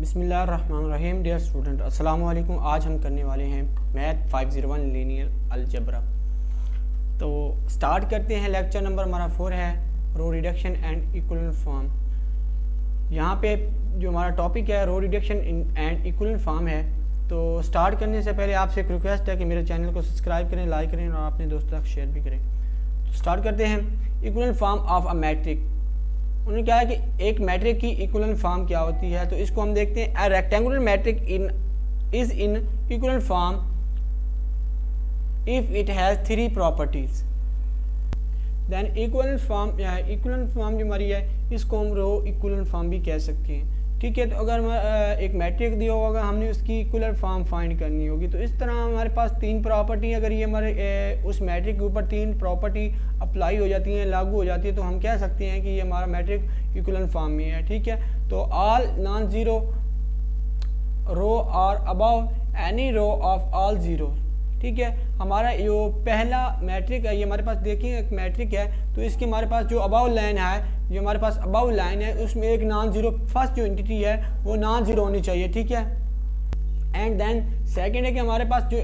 बिस्मिल्लाहिर्रहमानिर्रहीम। Dear student, अस्सलाम वालेकुम। आज हम करने वाले हैं मैथ 501 लीनियर अलजबरा। तो स्टार्ट करते हैं। लेक्चर नंबर हमारा 4 है row reduction and equivalent form. यहाँ पे जो हमारा टॉपिक है row reduction and equivalent form है। तो स्टार्ट करने से पहले आपसे एक रिक्वेस्ट है कि मेरे चैनल को सब्सक्राइब करें, लाइक करें और अपने दोस्तों तक शेयर भी करें। तो स्टार्ट करते हैं। Equivalent form of a matric. उन्होंने कहा है कि एक मैट्रिक की इक्विवेलेंट फॉर्म क्या होती है। तो इसको हम देखते हैं। A rectangular matrix is in equivalent form if it has 3 properties. Then equivalent form जो हमारी है इसको हम रो इक्विवेलेंट फॉर्म भी कह सकते हैं। ठीक है। तो अगर एक मैट्रिक दिया होगा, हमने उसकी इक्विवेलेंट फॉर्म फाइंड करनी होगी। तो इस तरह हमारे पास 3 प्रॉपर्टी, अगर ये हमारे उस मैट्रिक के ऊपर 3 प्रॉपर्टी अप्लाई हो जाती हैं, लागू हो जाती है, तो हम कह सकते हैं कि ये हमारा मैट्रिक इक्विवेलेंट फॉर्म में है। ठीक है। तो all non zero row are above any row of all zero. ठीक है। हमारा जो पहला मैट्रिक है, ये हमारे पास देखिए एक मैट्रिक है, तो इसके हमारे पास जो अबव लाइन है, जो हमारे पास अबव लाइन है, उसमें एक नॉन जीरो फर्स्ट जो एंटिटी है वो नॉन जीरो होनी चाहिए। ठीक है। एंड देन सेकंड है कि हमारे पास जो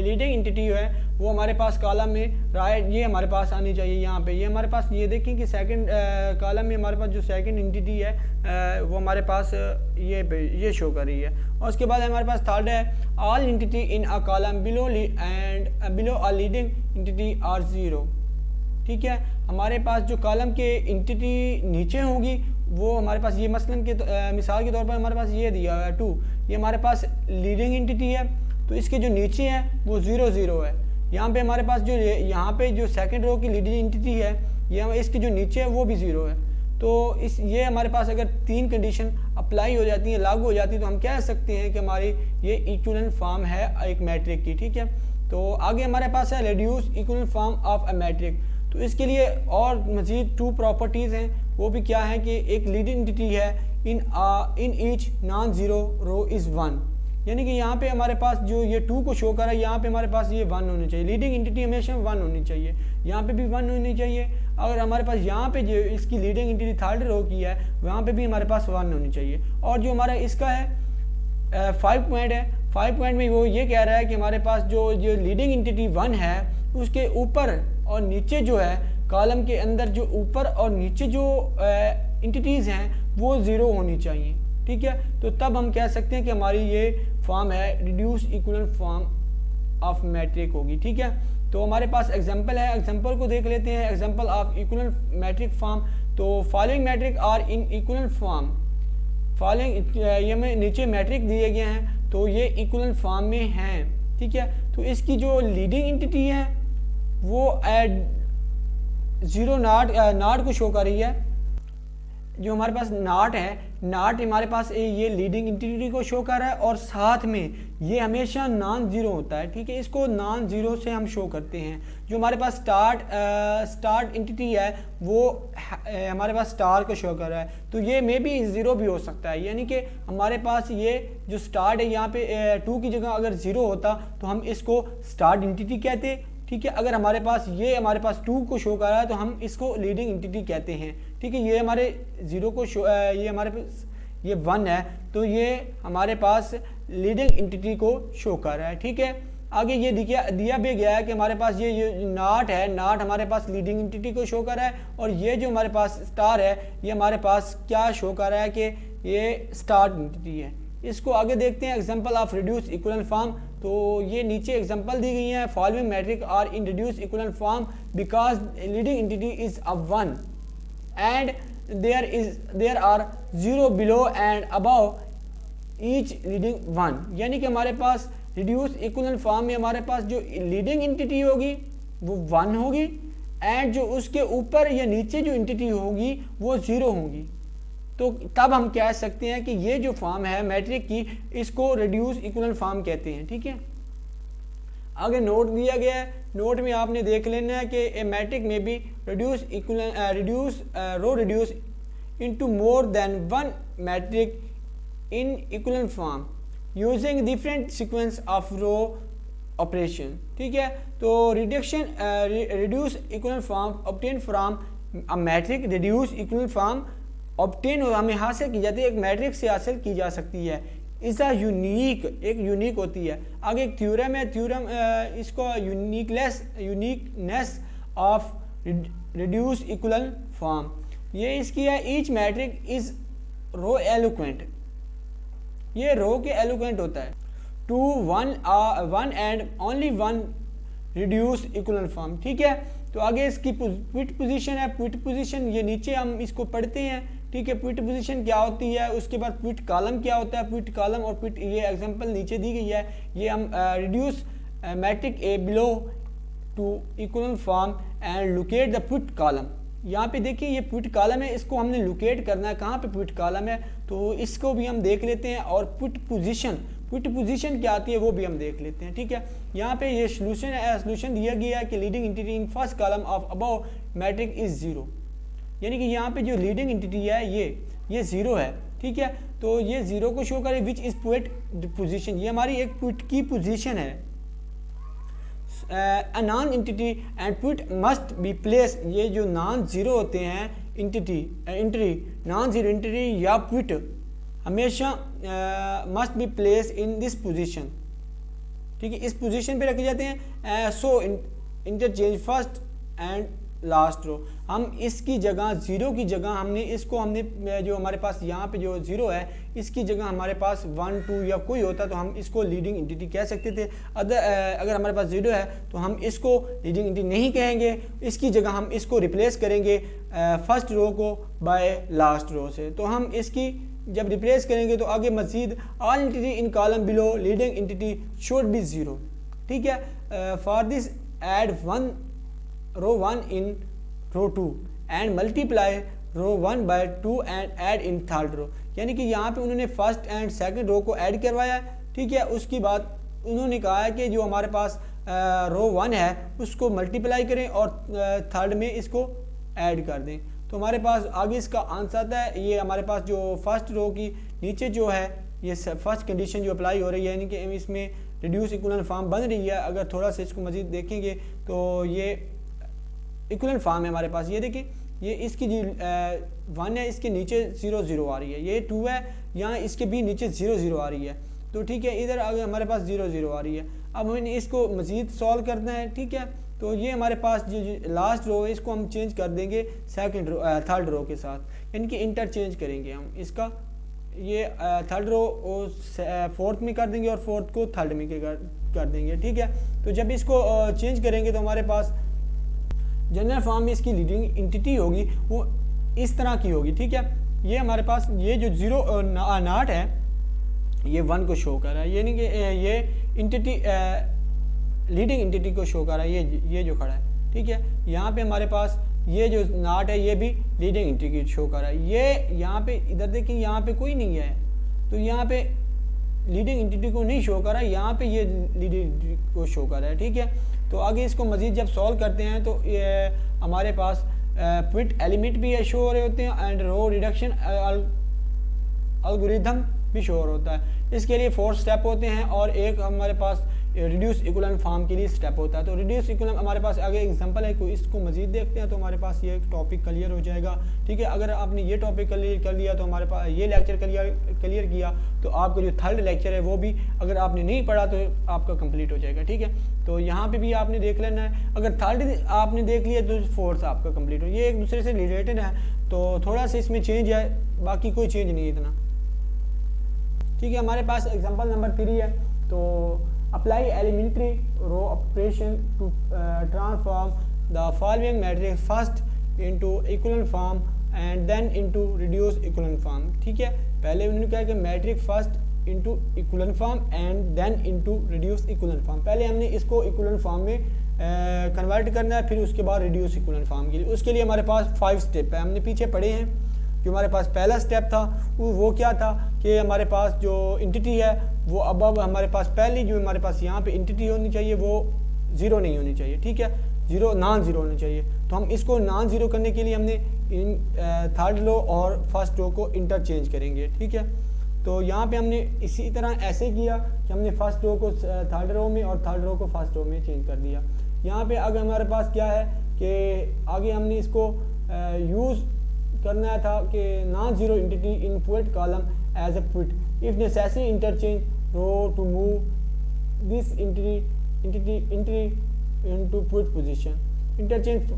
लीडिंग एंटिटी है वो हमारे पास कॉलम में राइट ये हमारे पास आनी चाहिए। यहाँ पे ये हमारे पास ये देखें कि सेकंड कॉलम में हमारे पास जो सेकंड एंटिटी है वो हमारे पास ये शो कर रही है। और उसके बाद हमारे पास थर्ड है all entity in a column below and below a leading entity are zero. ठीक है। हमारे पास जो कॉलम के एंटिटी नीचे होगी वो हमारे पास ये मसलन के मिसाल के तौर पर हमारे पास ये दिया हुआ है 2, ये हमारे पास लीडिंग एंटिटी है, तो इसके जो नीचे है वो 0 0 है। यहाँ पे हमारे पास जो यहाँ पे जो सेकंड रो की लीडिंग एंटिटी है, ये इसके जो नीचे है वो भी 0 है। तो ये हमारे पास अगर 3 कंडीशन अप्लाई हो जाती है, लागू हो जाती है, तो हम कह सकते हैं कि हमारी ये इक्विवेलेंट फॉर्म है एक मैट्रिक की। ठीक है। तो आगे हमारे पास है reduce equivalent form of a matric. तो इसके लिए और मजीद 2 प्रॉपर्टीज़ हैं। वो भी क्या है कि एक लीडिंग एंटिटी है in each non zero row is 1, यानी कि यहाँ पे हमारे पास जो ये 2 को शो कर रहा है, यहाँ पे हमारे पास ये 1 होनी चाहिए। लीडिंग एंटिटी हमेशा 1 होनी चाहिए, यहाँ पे भी 1 होनी चाहिए। अगर हमारे पास यहाँ पे जो इसकी लीडिंग एंटिटी थर्ड रो की है वहाँ पे भी हमारे पास 1 होनी चाहिए। और जो हमारा इसका है 5 पॉइंट है, 5 पॉइंट में वो ये कह रहा है कि हमारे पास जो लीडिंग एंटिटी 1 है उसके ऊपर और नीचे जो है कॉलम के अंदर जो ऊपर और नीचे जो एंटिटीज़ हैं वो 0 होनी चाहिए। ठीक है। तो तब हम कह सकते हैं कि हमारी ये फॉर्म है reduce equivalent form of matrix होगी। ठीक है। तो हमारे पास एग्जांपल है, एग्जांपल को देख लेते हैं। Example of equivalent matrix form. तो following matrix are in equivalent form. Following ये में नीचे मैट्रिक दिए गए हैं, तो ये इक्विवेलेंट फॉर्म में हैं। ठीक है। तो इसकी जो लीडिंग एंटिटी है वो 0 नॉट को शो कर रही है। जो हमारे पास नॉट है, नॉट हमारे पास ये लीडिंग एंटिटी को शो कर रहा है और साथ में ये हमेशा नॉन जीरो होता है। ठीक है। इसको नॉन जीरो से हम शो करते हैं। जो हमारे पास स्टार्ट एंटिटी है वो हमारे पास स्टार को शो कर रहा है, तो ये मे बी 0 भी हो सकता है। यानी कि हमारे पास ये जो स्टार्ट है यहाँ पे 2 की जगह अगर 0 होता तो हम इसको स्टार्ट एंटिटी कहते। ठीक है। अगर हमारे पास 2 को शो कर रहा है तो हम इसको लीडिंग एंटिटी कहते हैं। ठीक है। ये हमारे 0 को शो ये हमारे पास ये 1 है, तो ये हमारे पास लीडिंग एंटिटी को शो कर रहा है। ठीक है। आगे ये दिया भी गया है कि हमारे पास ये नॉट है, नॉट हमारे पास लीडिंग एंटिटी को शो कर रहा है, और ये जो हमारे पास स्टार है ये हमारे पास क्या शो कर रहा है कि ये स्टार्ट एंटिटी है। इसको आगे देखते हैं। Example of reduce equivalent form. तो ये नीचे एग्जांपल दी गई है। Following matrix are in reduce equivalent form because leading entity is a 1 and there are 0 below and above each leading 1। यानी कि हमारे पास रिड्यूस इक्विवेलेंट फॉर्म में हमारे पास जो लीडिंग एंटिटी होगी वो 1 होगी एंड जो उसके ऊपर या नीचे जो एंटिटी होगी वो 0 होगी। तो तब हम कह सकते हैं कि ये जो फॉर्म है मैट्रिक की, इसको रिड्यूस इक्विवेलेंट फॉर्म कहते हैं। ठीक है। आगे नोट दिया गया है, नोट में आपने देख लेना है कि ए मैट्रिक में भी reduce into more than 1 matrix in equivalent form using different sequence of row operation. ठीक है। तो reduce equivalent form obtain from a matrix reduce equivalent form obtain हमें हासिल की जाती है, एक मैट्रिक्स से हासिल की जा सकती है, इज़ अ यूनिक, एक यूनिक होती है। आगे एक थ्योरम है, थ्योरम इसको uniqueness of reduce equal form, ये इसकी है, each matrix is row equivalent, ये रो के एलोक्वेंट होता है, to one and only one reduce equal form, ठीक है। तो आगे इसकी पिट पोजीशन है, पिट पोजीशन ये नीचे हम इसको पढ़ते हैं, ठीक है। पिट पोजीशन क्या होती है, उसके बाद पिट कॉलम क्या होता है, पिट कॉलम और पिट, ये एग्जांपल नीचे दी गई है, ये हम reduce matrix a below to equal form and locate the pit column, यहाँ पे देखिए ये पिट कॉलम है, इसको हमने लोकेट करना है, कहाँ पे पिट कॉलम है, तो इसको भी हम देख लेते हैं। और पिट पोजीशन क्या आती है वो भी हम देख लेते हैं, ठीक है। यहाँ पे ये सोल्यूशन दिया गया है कि leading entity in first column of above matrix is zero, यानी कि यहाँ पे जो लीडिंग एंटिटी है ये जीरो है, ठीक है। तो ये जीरो को शो करे, विच इज पिट पोजीशन, ये हमारी एक पिट की पोजीशन है। a non entity and put must be placed, ये जो नॉन जीरो होते हैं एंटिटी नॉन जीरो एंटिटी या put हमेशा must be placed in this position, ठीक है, इस पोजीशन पे रखे जाते हैं। So interchange first and last row, हम इसकी जगह जीरो की जगह हमने जो हमारे पास यहाँ पे जो जीरो है इसकी जगह हमारे पास 1 2 या कोई होता तो हम इसको लीडिंग एंटिटी कह सकते थे। अगर हमारे पास जीरो है तो हम इसको लीडिंग एंटिटी नहीं कहेंगे, इसकी जगह हम इसको रिप्लेस करेंगे फर्स्ट रो को बाय लास्ट रो से। तो हम इसकी जब रिप्लेस करेंगे तो आगे मजीद all entity in column below leading entity should be zero, ठीक है। For this add one row 1 in row 2 and multiply row 1 by 2 and add in third row, यानी कि यहाँ पे उन्होंने फर्स्ट एंड सेकंड रो को ऐड करवाया, ठीक है। उसके बाद उन्होंने कहा है कि जो हमारे पास रो 1 है उसको मल्टीप्लाई करें और थर्ड में इसको ऐड कर दें, तो हमारे पास आगे इसका आंसर आता है। ये हमारे पास जो फर्स्ट रो की नीचे जो है ये फर्स्ट कंडीशन जो अप्लाई हो रही है, यानी कि इसमें रिड्यूस इक्वल फॉर्म बन रही है। अगर थोड़ा सा इसको मजीद देखेंगे तो ये इक्वल फॉर्म है हमारे पास, ये देखिए ये इसकी जी 1 है, इसके नीचे 0 0 आ रही है, ये 2 है, यहाँ इसके भी नीचे 0 0 आ रही है, तो ठीक है। इधर आगे हमारे पास 0 0 आ रही है। अब हमें इसको मजीद सॉल्व करना है, ठीक है। तो ये हमारे पास जो लास्ट रो है इसको हम चेंज कर देंगे थर्ड रो के साथ, यानी कि इंटरचेंज करेंगे हम इसका, ये थर्ड रो फोर्थ में कर देंगे और फोर्थ को थर्ड में कर देंगे, ठीक है। तो जब इसको चेंज करेंगे तो हमारे पास जनरल फॉर्म में इसकी लीडिंग एंटिटी होगी वो इस तरह की होगी, ठीक है। ये हमारे पास ये जो जीरो नॉट है ये 1 को शो कर रहा है, यानी कि ये एंटिटी लीडिंग एंटिटी को शो कर रहा है, ये जो खड़ा है, ठीक है। यहाँ पे हमारे पास ये जो नॉट है ये भी लीडिंग एंटिटी शो कर रहा है, ये यहाँ पे इधर देखिए यहाँ पे कोई नहीं है, तो यहाँ पे लीडिंग एंटिटी को नहीं शो कर रहा है, यहाँ पे ये लीडिंग एंटिटी को शो कर रहा है, ठीक है। तो आगे इसको मजीद जब सॉल्व करते हैं तो ये हमारे पास पिट एलिमेंट भी शो हो रहे होते हैं एंड रो रिडक्शन एल्गोरिथम भी शो होता है। इसके लिए 4 स्टेप होते हैं और एक हमारे पास रिड्यूस इक्विवेलेंट फॉर्म के लिए स्टेप होता है। तो रिड्यूस इक्विवेलेंट हमारे पास आगे एग्जांपल है, इसको मजीद देखते हैं तो हमारे पास ये टॉपिक क्लियर हो जाएगा, ठीक है। अगर आपने ये टॉपिक क्लियर कर लिया तो हमारे पास ये लेक्चर क्लियर किया तो आपका जो थर्ड लेक्चर है वो भी अगर आपने नहीं पढ़ा तो आपका कंप्लीट हो जाएगा, ठीक है। तो यहाँ पे भी आपने देख लेना है, अगर थर्ड आपने देख लिया तो फोर्थ आपका कंप्लीट हो, ये एक दूसरे से रिलेटेड है, तो थोड़ा सा इसमें चेंज है, बाकी कोई चेंज नहीं है इतना, ठीक है। हमारे पास एग्जांपल नंबर 3 है, तो apply elementary row operation to transform the following matrix first into equivalent form and then into reduce equivalent form, ठीक है। पहले उन्होंने कहा कि matrix first into equivalent form and then into reduce equivalent form, पहले हमने इसको इक्विवेलेंट फॉर्म में कन्वर्ट करना है, फिर उसके बाद रिड्यूस इक्विवेलेंट फॉर्म के लिए। उसके लिए हमारे पास 5 स्टेप है, हमने पीछे पढ़े हैं। जो हमारे पास पहला स्टेप था वो क्या था कि हमारे पास जो एंटिटी है वो अब हमारे पास पहली जो हमारे पास यहाँ पे एंटिटी होनी चाहिए वो 0 नहीं होनी चाहिए, ठीक है, नॉन ज़ीरो होनी चाहिए। तो हम इसको नॉन ज़ीरो करने के लिए हमने थर्ड रो और फर्स्ट रो को इंटरचेंज करेंगे, ठीक है। तो यहाँ पे हमने इसी तरह ऐसे किया कि हमने फर्स्ट रो को थर्ड रो में और थर्ड रो को फर्स्ट रो में चेंज कर दिया। यहाँ पे अगर हमारे पास क्या है कि आगे हमने इसको यूज़ करना था कि non zero entity in put column as a put if necessary interchange row to move this entity into put position, interchange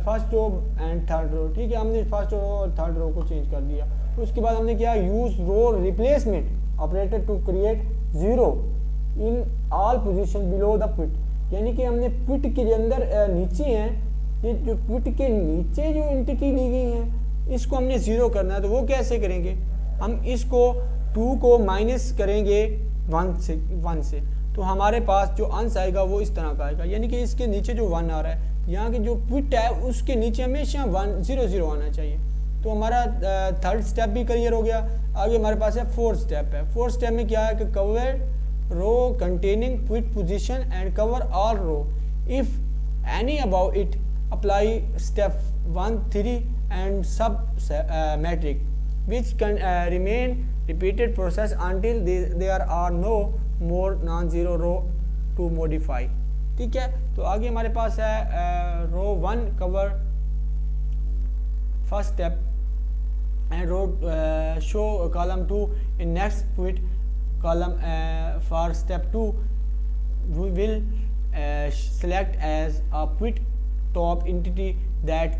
first row and third row. ठीक है, हमने फर्स्ट रो और थर्ड रो को change कर दिया। उसके बाद हमने क्या use row replacement operator to create zero in all position below the put, यानी कि हमने पुट के अंदर नीचे हैं, ये जो पुट के नीचे जो एंटिटी ली गई है इसको हमने जीरो करना है। तो वो कैसे करेंगे, हम इसको 2 को माइनस करेंगे 1 से, तो हमारे पास जो अंश आएगा वो इस तरह का आएगा, यानी कि इसके नीचे जो 1 आ रहा है, यहाँ के जो पुट है उसके नीचे हमेशा 1 0 0 आना चाहिए। तो हमारा थर्ड स्टेप भी क्लियर हो गया। आगे हमारे पास है फोर्थ स्टेप है। फोर्थ स्टेप में क्या है कि cover row containing put position and cover all row if any about it apply step 1 3 and sub matrix which can remain repeated process until there are no more non-zero row to modify। ठीक है, तो आगे हमारे पास है row 1 cover first step and row show column 2 in next put column for step 2 we will select as a put top entity that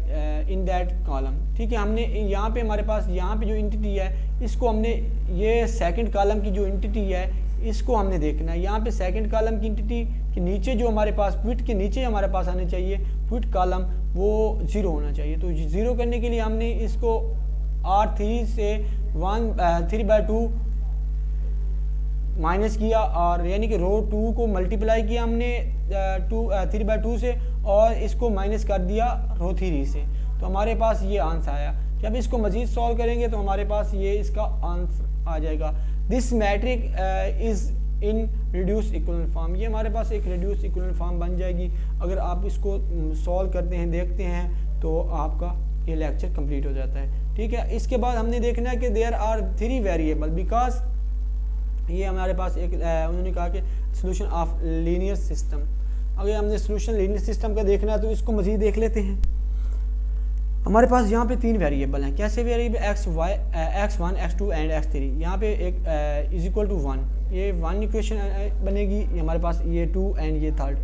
in that column। ठीक है, हमने यहाँ पे हमारे पास यहाँ पे जो एंटिटी है इसको हमने ये सेकंड कॉलम की जो एंटिटी है इसको हमने देखना है। यहाँ पे सेकंड कॉलम की एंटिटी के नीचे जो हमारे पास पुट के नीचे हमारे पास आने चाहिए पुट कॉलम, वो 0 होना चाहिए। तो 0 करने के लिए हमने इसको R3 से 3/2 माइनस किया, और यानी कि रो 2 को मल्टीप्लाई किया हमने 3/2 से और इसको माइनस कर दिया रो 3 से, तो हमारे पास ये आंसर आया। जब इसको मजीद सॉल्व करेंगे तो हमारे पास ये इसका आंसर आ जाएगा। This matrix is in reduce equivalent form, ये हमारे पास एक रिड्यूस इक्विवेलेंट फॉर्म बन जाएगी। अगर आप इसको सॉल्व करते हैं देखते हैं तो आपका ये लेक्चर कंप्लीट हो जाता है। ठीक है, इसके बाद हमने देखना है कि देयर आर 3 वेरिएबल, बिकॉज ये हमारे पास एक उन्होंने कहा कि सोल्यूशन ऑफ लीनियर सिस्टम। अगर हमने सोल्यूशन लीनियर सिस्टम का देखना है तो इसको मजीद देख लेते हैं। हमारे पास यहाँ पे 3 वेरिएबल हैं। कैसे variable x1 x2 and x3। यहाँ पे एक इज इक्वल टू 1, ये 1 इक्वेशन बनेगी, हमारे पास ये 2 एंड ये थर्ड।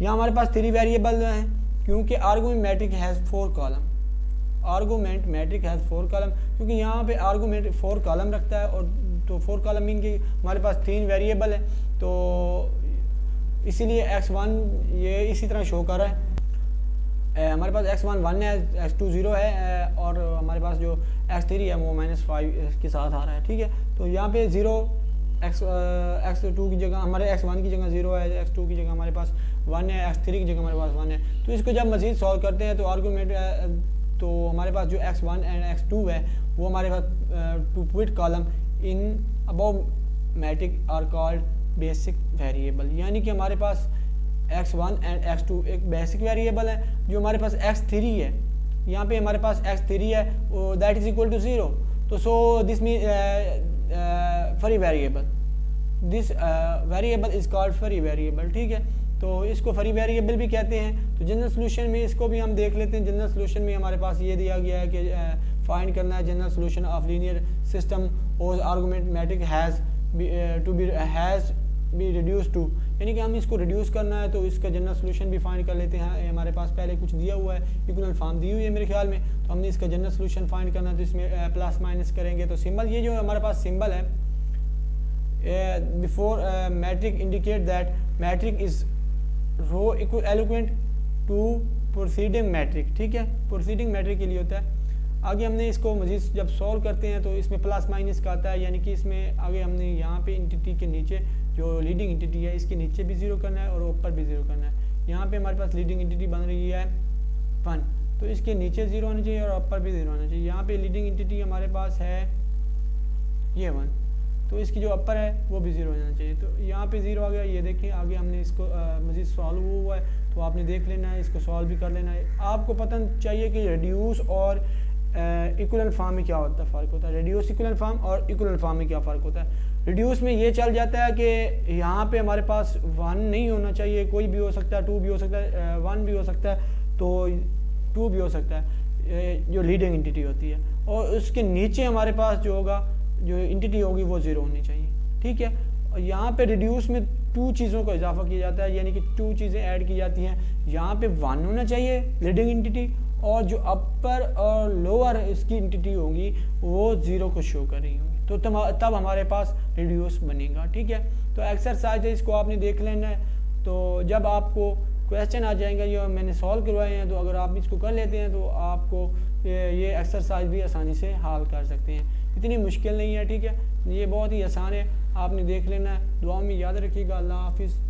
यहाँ हमारे पास 3 वेरिएबल हैं क्योंकि argument matrix has 4 column, argument matrix has 4 column, क्योंकि यहाँ पे आर्गुमेंट 4 कॉलम रखता है, और तो 4 कॉलम मीन कि हमारे पास 3 वेरिएबल है, तो इसीलिए x1 ये इसी तरह शो कर रहा है। हमारे पास x1 1 है, x2 0 है, और हमारे पास जो x3 है वो -5 के साथ आ रहा है। ठीक है, तो यहाँ पे 0 x2 की जगह हमारे x1 की जगह 0 है, x2 की जगह हमारे पास 1 है, x3 की जगह हमारे पास 1 है। तो इसको जब मज़ीद सॉल्व करते हैं तो आर्गूमेंट तो हमारे पास जो x1 एंड x2 है वो हमारे पास to put column in above matrix are called basic variable, यानी कि हमारे पास x1 एंड x2 एक बेसिक वेरिएबल है। जो हमारे पास x3 है, यहाँ पे हमारे पास x3 है, दैट इज इक्वल टू 0, तो so this mean free variable, this variable is called free variable. ठीक है, तो इसको फ्री वेरिएबल भी कहते हैं। तो जनरल सोल्यूशन में इसको भी हम देख लेते हैं। जनरल सोल्यूशन में हमारे पास ये दिया गया है कि फाइंड करना है general solution of linear system और argument matrix has be reduce to, यानी कि हम इसको रिड्यूस करना है तो इसका जनरल सोल्यूशन भी फाइंड कर लेते हैं। हमारे पास पहले कुछ दिया हुआ है, इक्विवेलेंट फॉर्म दी हुई है मेरे ख्याल में, तो हमने इसका जनरल सोल्यूशन फाइंड करना है तो इसमें प्लस माइनस करेंगे। तो सिंबल ये जो हमारे पास सिंबल है before matrix indicate that matrix is row equivalent to proceeding matrix. ठीक है, प्रोसीडिंग मैट्रिक के लिए होता है। आगे हमने इसको मजीद जब सॉल्व करते हैं तो इसमें प्लस माइनस का आता है, यानी कि इसमें आगे हमने यहाँ पे एंटिटी के नीचे जो लीडिंग एंटिटी है इसके नीचे भी 0 करना है और ऊपर भी 0 करना है। यहाँ पे हमारे पास लीडिंग एंटिटी बन रही है 1, तो इसके नीचे 0 होना चाहिए और ऊपर भी 0 होना चाहिए। यहाँ पे लीडिंग एंटिटी हमारे पास है ये 1, तो इसकी जो अपर है वो भी 0 हो जाना चाहिए। तो यहाँ पे 0 आ गया, ये देखिए। आगे हमने इसको मजीद सॉल्व हुआ है तो आपने देख लेना है, इसको सॉल्व भी कर लेना है। आपको पता चाहिए कि रिड्यूस और इक्विवेलेंट फॉर्म में क्या होता है, फ़र्क होता है। रिड्यूस इक्विवेलेंट फॉर्म और इक्विवेलेंट फॉर्म में क्या फ़र्क होता है। रिड्यूस में ये चल जाता है कि यहाँ पे हमारे पास 1 नहीं होना चाहिए, कोई भी हो सकता है, 2 भी हो सकता है, 1 भी हो सकता है, तो 2 भी हो सकता है जो लीडिंग एंटिटी होती है। और उसके नीचे हमारे पास जो होगा, जो इंटिटी होगी वो 0 होनी चाहिए। ठीक है, और यहाँ पे रिड्यूस में 2 चीज़ों का इजाफा किया जाता है, यानी कि 2 चीज़ें ऐड की जाती हैं। यहाँ पे 1 होना चाहिए लीडिंग इंटिटी, और जो अपर और लोअर इसकी इंटिटी होगी वो 0 को शो कर रही होंगी, तो तब हमारे पास रिड्यूस बनेगा। ठीक है, तो एक्सरसाइज है, इसको आपने देख लेना है। तो जब आपको क्वेश्चन आ जाएंगे जो मैंने सॉल्व करवाए हैं, तो अगर आप इसको कर लेते हैं तो आपको ये एक्सरसाइज भी आसानी से हल कर सकते हैं, इतनी मुश्किल नहीं है। ठीक है, ये बहुत ही आसान है, आपने देख लेना है। दुआ में याद रखिएगा। अल्लाह हाफिज़।